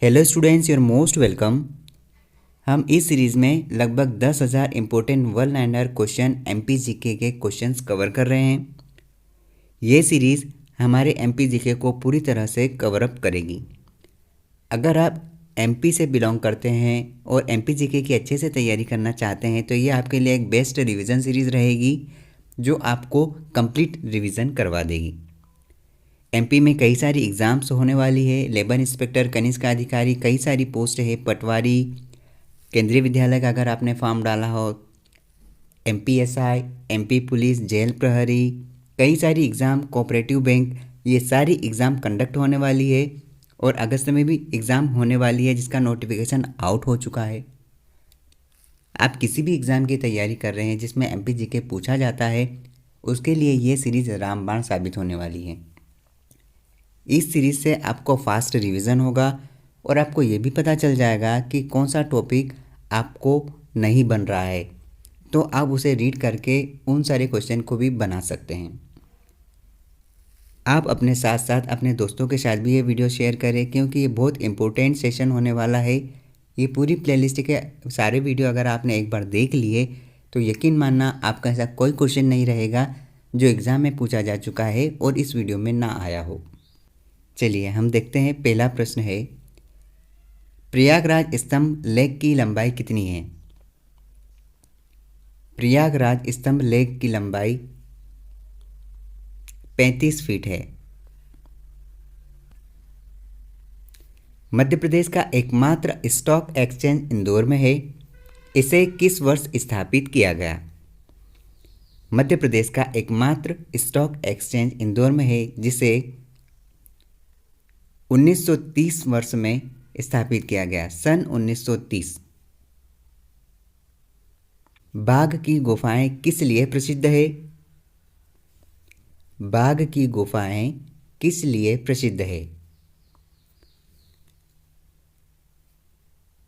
Hello students, your most welcome. हम इस सीरीज़ में लगभग 10,000 important one liner question MPGK के क्वेश्चंस कवर कर रहे हैं। ये सीरीज़ हमारे MPGK को पूरी तरह से कवर अप करेगी। अगर आप MP से बिलोंग करते हैं और MPGK की अच्छे से तैयारी करना चाहते हैं तो ये आपके लिए एक बेस्ट रिवीजन सीरीज़ रहेगी जो आपको कंप्लीट रिवीजन करवा देगी। MP में कई सारी एग्ज़ाम्स होने वाली है। लेबर इंस्पेक्टर, कनिष्क अधिकारी, कई सारी पोस्ट है। पटवारी, केंद्रीय विद्यालय का अगर आपने फॉर्म डाला हो, MPSI, MP पुलिस, जेल प्रहरी, कई सारी एग्ज़ाम, कोऑपरेटिव बैंक, ये सारी एग्ज़ाम कंडक्ट होने वाली है। और अगस्त में भी एग्ज़ाम होने वाली है जिसका नोटिफिकेशन आउट हो चुका है। आप किसी भी एग्ज़ाम की तैयारी कर रहे हैं जिसमें MPGK पूछा जाता है, उसके लिए ये सीरीज़ रामबाण साबित होने वाली है। इस सीरीज़ से आपको फास्ट रिवीजन होगा और आपको ये भी पता चल जाएगा कि कौन सा टॉपिक आपको नहीं बन रहा है, तो आप उसे रीड करके उन सारे क्वेश्चन को भी बना सकते हैं। आप अपने साथ साथ अपने दोस्तों के साथ भी ये वीडियो शेयर करें क्योंकि ये बहुत इंपॉर्टेंट सेशन होने वाला है। ये पूरी प्लेलिस्ट के सारे वीडियो अगर आपने एक बार देख लिए तो यकीन मानना आपका ऐसा कोई क्वेश्चन नहीं रहेगा जो एग्ज़ाम में पूछा जा चुका है और इस वीडियो में ना आया हो। चलिए हम देखते हैं। पहला प्रश्न है, प्रयागराज स्तंभ लेक की लंबाई कितनी है? प्रयागराज स्तंभ लेक की लंबाई 35 फीट है। मध्य प्रदेश का एकमात्र स्टॉक एक्सचेंज इंदौर में है। इसे किस वर्ष स्थापित किया गया? मध्य प्रदेश का एकमात्र स्टॉक एक्सचेंज इंदौर में है जिसे 1930 वर्ष में स्थापित किया गया, सन 1930। बाघ की गुफाएं किस लिए प्रसिद्ध है? बाघ की गुफाएं किस लिए प्रसिद्ध है?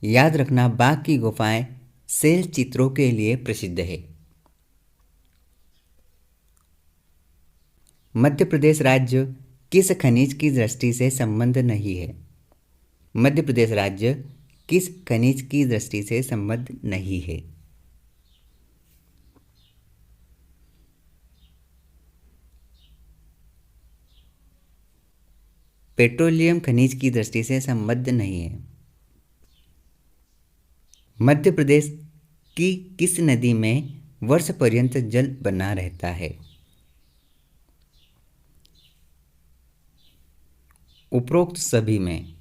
याद रखना, बाघ की गुफाएं शैल चित्रों के लिए प्रसिद्ध है। मध्य प्रदेश राज्य किस खनिज की दृष्टि से संबद्ध नहीं है? मध्य प्रदेश राज्य किस खनिज की दृष्टि से संबद्ध नहीं है? पेट्रोलियम खनिज की दृष्टि से संबद्ध नहीं है। मध्य प्रदेश की किस नदी में वर्ष पर्यंत जल बना रहता है? उपरोक्त सभी में।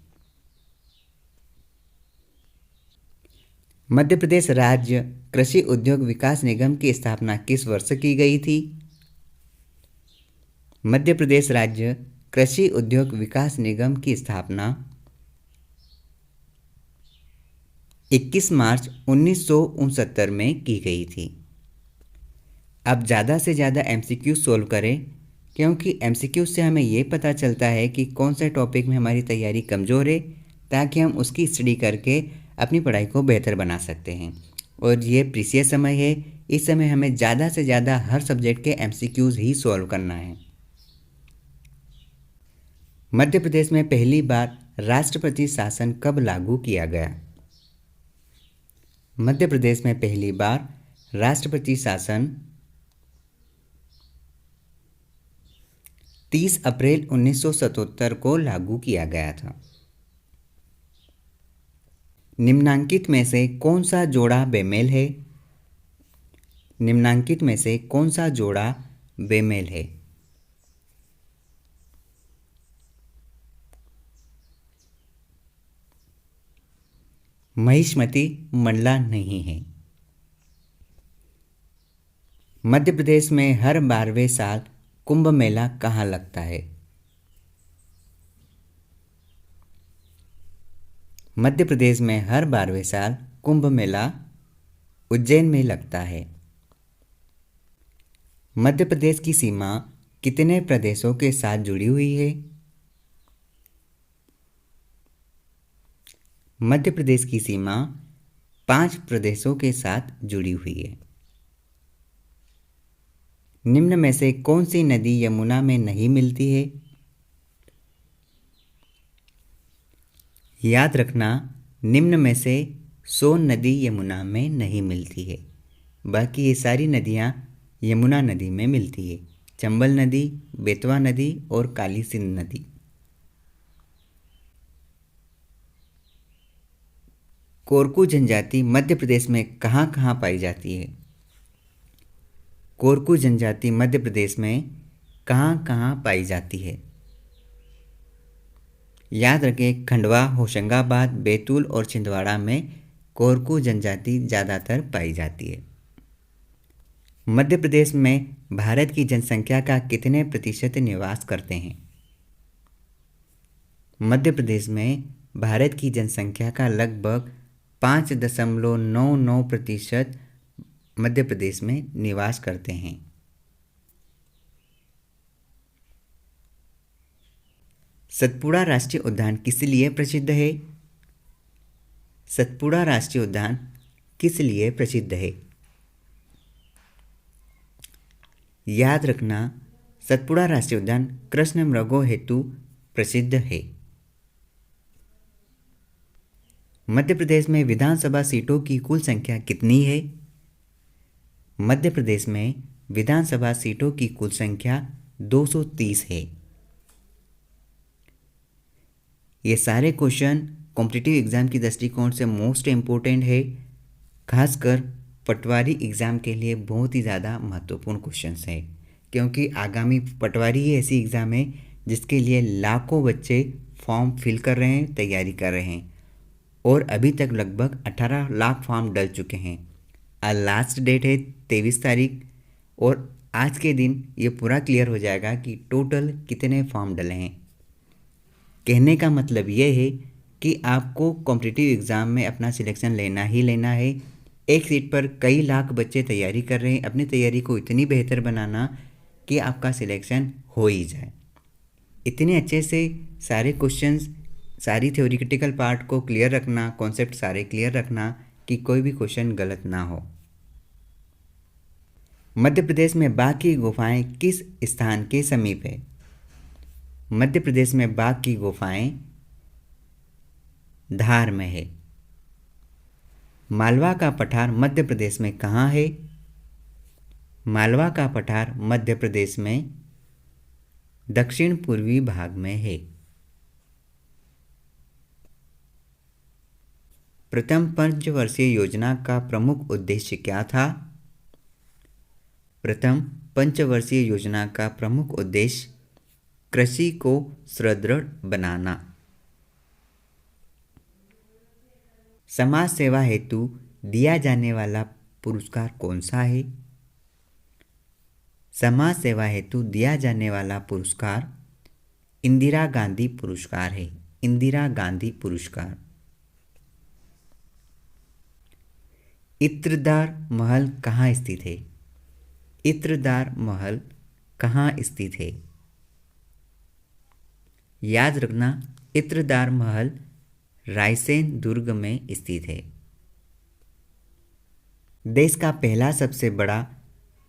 मध्य प्रदेश राज्य कृषि उद्योग विकास निगम की स्थापना किस वर्ष की गई थी? मध्य प्रदेश राज्य कृषि उद्योग विकास निगम की स्थापना 21 मार्च 1969 में की गई थी। अब ज़्यादा से ज़्यादा MCQ सोल्व करें क्योंकि MCQ से हमें ये पता चलता है कि कौन से टॉपिक में हमारी तैयारी कमज़ोर है, ताकि हम उसकी स्टडी करके अपनी पढ़ाई को बेहतर बना सकते हैं। और ये प्रीसियस समय है, इस समय हमें ज़्यादा से ज़्यादा हर सब्जेक्ट के MCQs ही सॉल्व करना है। मध्य प्रदेश में पहली बार राष्ट्रपति शासन कब लागू किया गया? मध्य प्रदेश में पहली बार राष्ट्रपति शासन 30 अप्रैल 1977 को लागू किया गया था। निम्नांकित में से कौन सा जोड़ा बेमेल है? निम्नांकित में से कौन सा जोड़ा बेमेल है? महिष्मती मंडला नहीं है। मध्य प्रदेश में हर 12वें साल कुंभ मेला कहाँ लगता है? मध्य प्रदेश में हर 12वें साल कुंभ मेला उज्जैन में लगता है। मध्य प्रदेश की सीमा कितने प्रदेशों के साथ जुड़ी हुई है? मध्य प्रदेश की सीमा 5 प्रदेशों के साथ जुड़ी हुई है। निम्न में से कौन सी नदी यमुना में नहीं मिलती है? याद रखना, निम्न में से सोन नदी यमुना में नहीं मिलती है, बाकी ये सारी नदियाँ यमुना नदी में मिलती है। चंबल नदी, बेतवा नदी और काली सिंध नदी। कोरकू जनजाति मध्य प्रदेश में कहाँ कहाँ पाई जाती है? कोरकू जनजाति मध्य प्रदेश में कहाँ कहाँ पाई जाती है? याद रखें, खंडवा, होशंगाबाद, बैतूल और छिंदवाड़ा में कोरकू जनजाति ज़्यादातर पाई जाती है। मध्य प्रदेश में भारत की जनसंख्या का कितने प्रतिशत निवास करते हैं? मध्य प्रदेश में भारत की जनसंख्या का लगभग 5.99% मध्य प्रदेश में निवास करते हैं। सतपुड़ा राष्ट्रीय उद्यान किस लिए प्रसिद्ध है? सतपुड़ा राष्ट्रीय उद्यान किस लिए प्रसिद्ध है? याद रखना, सतपुड़ा राष्ट्रीय उद्यान कृष्ण मृगों हेतु प्रसिद्ध है। मध्य प्रदेश में विधानसभा सीटों की कुल संख्या कितनी है? मध्य प्रदेश में विधानसभा सीटों की कुल संख्या 230 है। ये सारे क्वेश्चन कॉम्पिटिटिव एग्ज़ाम की दृष्टिकोण से मोस्ट इम्पोर्टेंट है, खासकर पटवारी एग्ज़ाम के लिए बहुत ही ज़्यादा महत्वपूर्ण क्वेश्चंस हैं, क्योंकि आगामी पटवारी ही ऐसी एग्ज़ाम है जिसके लिए लाखों बच्चे फॉर्म फिल कर रहे हैं, तैयारी कर रहे हैं और अभी तक लगभग 18 लाख फॉर्म डल चुके हैं। आज लास्ट डेट है 23 तारीख और आज के दिन ये पूरा क्लियर हो जाएगा कि टोटल कितने फॉर्म डले हैं। कहने का मतलब ये है कि आपको कॉम्पिटिटिव एग्ज़ाम में अपना सिलेक्शन लेना ही लेना है। एक सीट पर कई लाख बच्चे तैयारी कर रहे हैं, अपनी तैयारी को इतनी बेहतर बनाना कि आपका सिलेक्शन हो ही जाए। इतने अच्छे से सारे क्वेश्चंस, सारी थ्योरेटिकल पार्ट को क्लियर रखना, कॉन्सेप्ट सारे क्लियर रखना कि कोई भी क्वेश्चन गलत ना हो। मध्य प्रदेश में बाघ की गुफाएं किस स्थान के समीप है? मध्य प्रदेश में बाघ की गुफाएं धार में है। मालवा का पठार मध्य प्रदेश में कहाँ है? मालवा का पठार मध्य प्रदेश में दक्षिण पूर्वी भाग में है। प्रथम पंचवर्षीय योजना का प्रमुख उद्देश्य क्या था? प्रथम पंचवर्षीय योजना का प्रमुख उद्देश्य कृषि को सुदृढ़ बनाना। समाज सेवा हेतु दिया जाने वाला पुरस्कार कौन सा है? समाज सेवा हेतु दिया जाने वाला पुरस्कार इंदिरा गांधी पुरस्कार है। इंदिरा गांधी पुरस्कार। इत्रदार महल कहाँ स्थित है? इत्रदार महल कहाँ स्थित है? याद रखना, इत्रदार महल रायसेन दुर्ग में स्थित है। देश का पहला सबसे बड़ा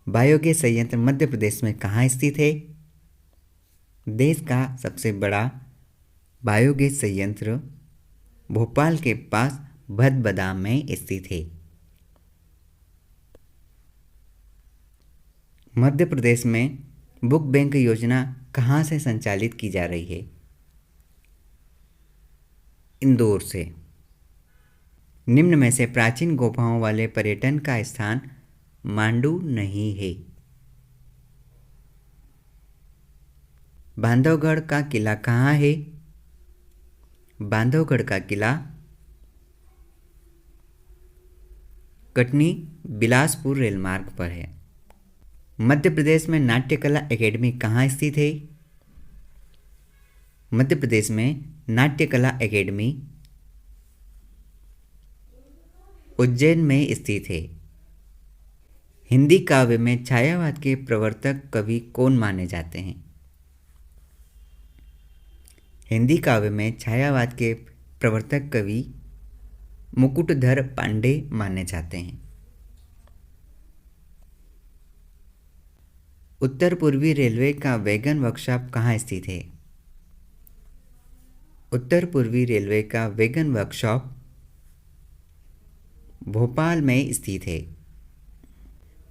बायोगैस संयंत्र मध्य प्रदेश में कहाँ स्थित है? देश का सबसे बड़ा बायोगैस संयंत्र भोपाल के पास भदभदा में स्थित है। मध्य प्रदेश में बुक बैंक योजना कहाँ से संचालित की जा रही है? इंदौर से। निम्न में से प्राचीन गुफाओं वाले पर्यटन का स्थान मांडू नहीं है। बांधवगढ़ का किला कहाँ है? बांधवगढ़ का किला कटनी बिलासपुर रेल मार्ग पर है। मध्य प्रदेश में नाट्य कला एकेडमी कहाँ स्थित है? मध्य प्रदेश में नाट्य कला एकेडमी उज्जैन में स्थित है। हिंदी काव्य में छायावाद के प्रवर्तक कवि कौन माने जाते हैं? हिंदी काव्य में छायावाद के प्रवर्तक कवि मुकुटधर पांडे माने जाते हैं। उत्तर पूर्वी रेलवे का वैगन वर्कशॉप कहाँ स्थित है? उत्तर पूर्वी रेलवे का वैगन वर्कशॉप भोपाल में स्थित है।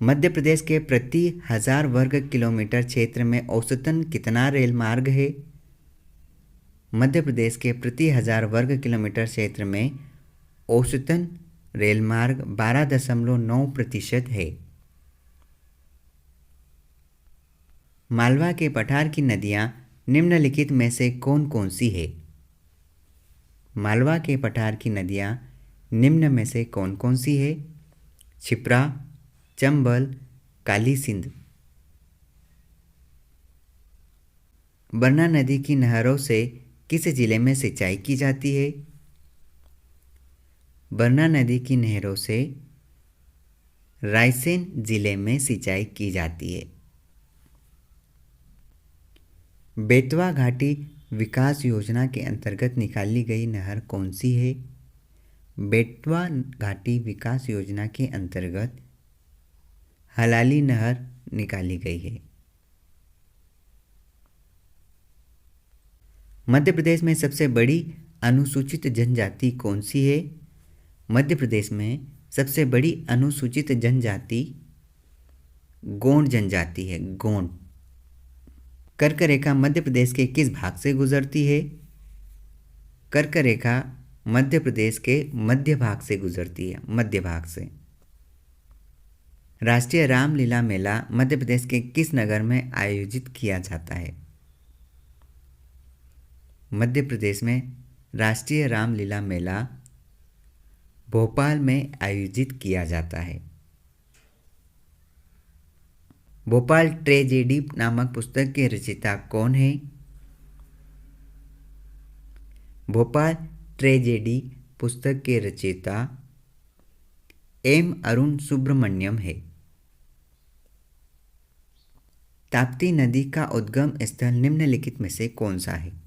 मध्य प्रदेश के प्रति 1000 वर्ग किलोमीटर क्षेत्र में औसतन कितना रेल मार्ग है? मध्य प्रदेश के प्रति 1000 वर्ग किलोमीटर क्षेत्र में औसतन रेल मार्ग 12.9% है। मालवा के पठार की नदियां निम्नलिखित में से कौन कौन सी है? मालवा के पठार की नदियां निम्न में से कौन कौन सी है? क्षिप्रा, चंबल, काली सिंध। बरना नदी की नहरों से किस जिले में सिंचाई की जाती है? बरना नदी की नहरों से रायसेन जिले में सिंचाई की जाती है। बेतवा घाटी विकास योजना के अंतर्गत निकाली गई नहर कौन सी है? बेतवा घाटी विकास योजना के अंतर्गत हलाली नहर निकाली गई है। मध्य प्रदेश में सबसे बड़ी अनुसूचित जनजाति कौन सी है? मध्य प्रदेश में सबसे बड़ी अनुसूचित जनजाति गोंड जनजाति है, गोंड। कर्क रेखा मध्य प्रदेश के किस भाग से गुजरती है? कर्क रेखा मध्य प्रदेश के मध्य भाग से गुजरती है, मध्य भाग से। राष्ट्रीय रामलीला मेला मध्य प्रदेश के किस नगर में आयोजित किया जाता है? मध्य प्रदेश में राष्ट्रीय रामलीला मेला भोपाल में आयोजित किया जाता है। भोपाल ट्रेजेडी नामक पुस्तक के रचयिता कौन है? भोपाल ट्रेजेडी पुस्तक के रचयिता एम अरुण सुब्रमण्यम है। ताप्ती नदी का उद्गम स्थल निम्नलिखित में से कौन सा है?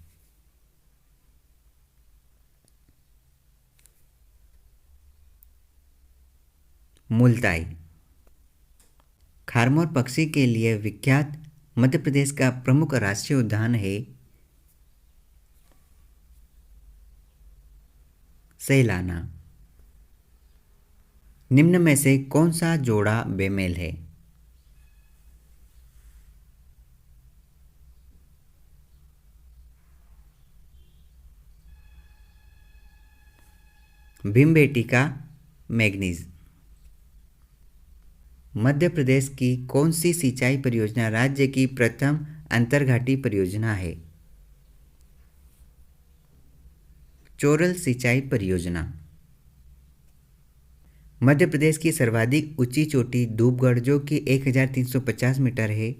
मुल्ताई। खारमोर पक्षी के लिए विख्यात मध्य प्रदेश का प्रमुख राष्ट्रीय उद्यान है सैलाना। निम्न में से कौन सा जोड़ा बेमेल है? भीमबेटका मैंगनीज। मध्य प्रदेश की कौन सी सिंचाई परियोजना राज्य की प्रथम अंतरघाटी परियोजना है? चोरल सिंचाई परियोजना। मध्य प्रदेश की सर्वाधिक ऊंची चोटी धूपगढ़ जो कि 1350 मीटर है,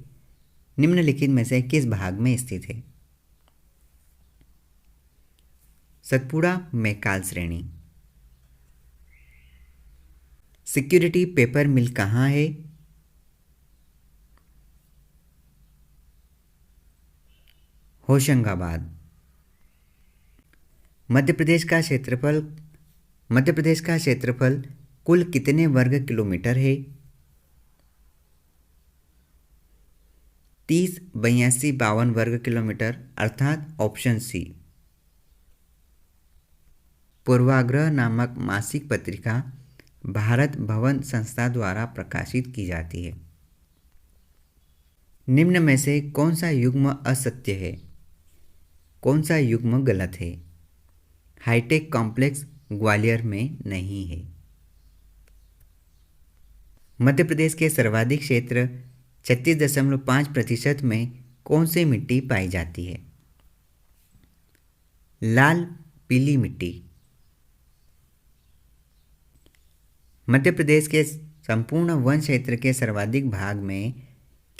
निम्नलिखित में से किस भाग में स्थित है? सतपुड़ा मैकाल श्रेणी। सिक्योरिटी पेपर मिल कहाँ है? होशंगाबाद। मध्य प्रदेश का क्षेत्रफल कुल कितने वर्ग किलोमीटर है? 30, 82, 52 वर्ग किलोमीटर, अर्थात ऑप्शन सी। पूर्वाग्रह नामक मासिक पत्रिका भारत भवन संस्था द्वारा प्रकाशित की जाती है। निम्न में से कौन सा युग्म असत्य है? कौन सा युग्म गलत है? हाईटेक कॉम्प्लेक्स ग्वालियर में नहीं है। मध्य प्रदेश के सर्वाधिक क्षेत्र 36.5% में कौन सी मिट्टी पाई जाती है? लाल पीली मिट्टी। मध्य प्रदेश के संपूर्ण वन क्षेत्र के सर्वाधिक भाग में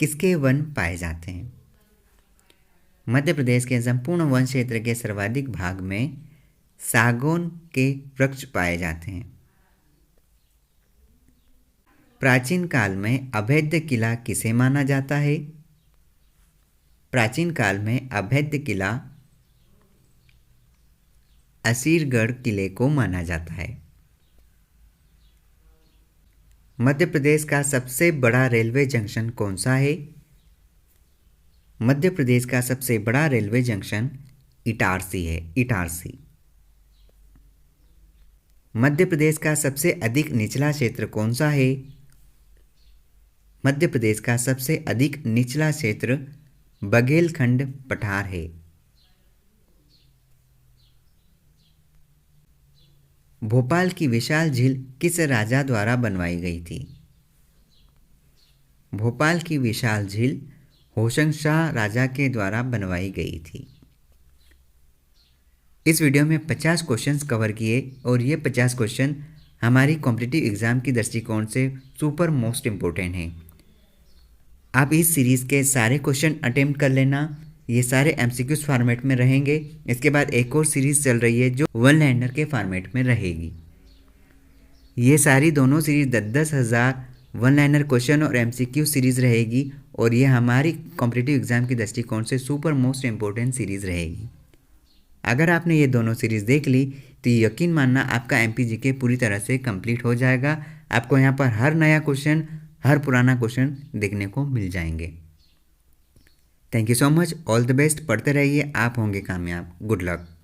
किसके वन पाए जाते हैं? मध्य प्रदेश के संपूर्ण वन क्षेत्र के सर्वाधिक भाग में सागौन के वृक्ष पाए जाते हैं। प्राचीन काल में अभेद्य किला किसे माना जाता है? प्राचीन काल में अभेद्य किला असीरगढ़ किले को माना जाता है। मध्य प्रदेश का सबसे बड़ा रेलवे जंक्शन कौन सा है? मध्य प्रदेश का सबसे बड़ा रेलवे जंक्शन इटारसी है, इटारसी। मध्य प्रदेश का सबसे अधिक निचला क्षेत्र कौन सा है? मध्य प्रदेश का सबसे अधिक निचला क्षेत्र बघेलखंड पठार है। भोपाल की विशाल झील किस राजा द्वारा बनवाई गई थी? भोपाल की विशाल झील होशंगशाह राजा के द्वारा बनवाई गई थी। इस वीडियो में 50 क्वेश्चंस कवर किए और ये 50 क्वेश्चन हमारी कॉम्पिटिटिव एग्ज़ाम की दृष्टिकोण से सुपर मोस्ट इम्पोर्टेंट हैं। आप इस सीरीज़ के सारे क्वेश्चन अटेम्प्ट कर लेना। ये सारे एमसीक्यूज फॉर्मेट में रहेंगे। इसके बाद एक और सीरीज़ चल रही है जो वन लाइनर के फॉर्मेट में रहेगी। ये सारी दोनों सीरीज़ 10,000 वन लाइनर क्वेश्चन और एमसीक्यू सीरीज़ रहेगी और ये हमारी कॉम्पिटिटिव एग्ज़ाम की दृष्टिकोण से सुपर मोस्ट इम्पोर्टेंट सीरीज़ रहेगी। अगर आपने ये दोनों सीरीज़ देख ली तो यकीन मानना आपका एमपीजीके पूरी तरह से कंप्लीट हो जाएगा। आपको यहाँ पर हर नया क्वेश्चन, हर पुराना क्वेश्चन देखने को मिल जाएंगे। Thank you so much, all the best. पढ़ते रहिए, आप होंगे कामयाब। Good luck.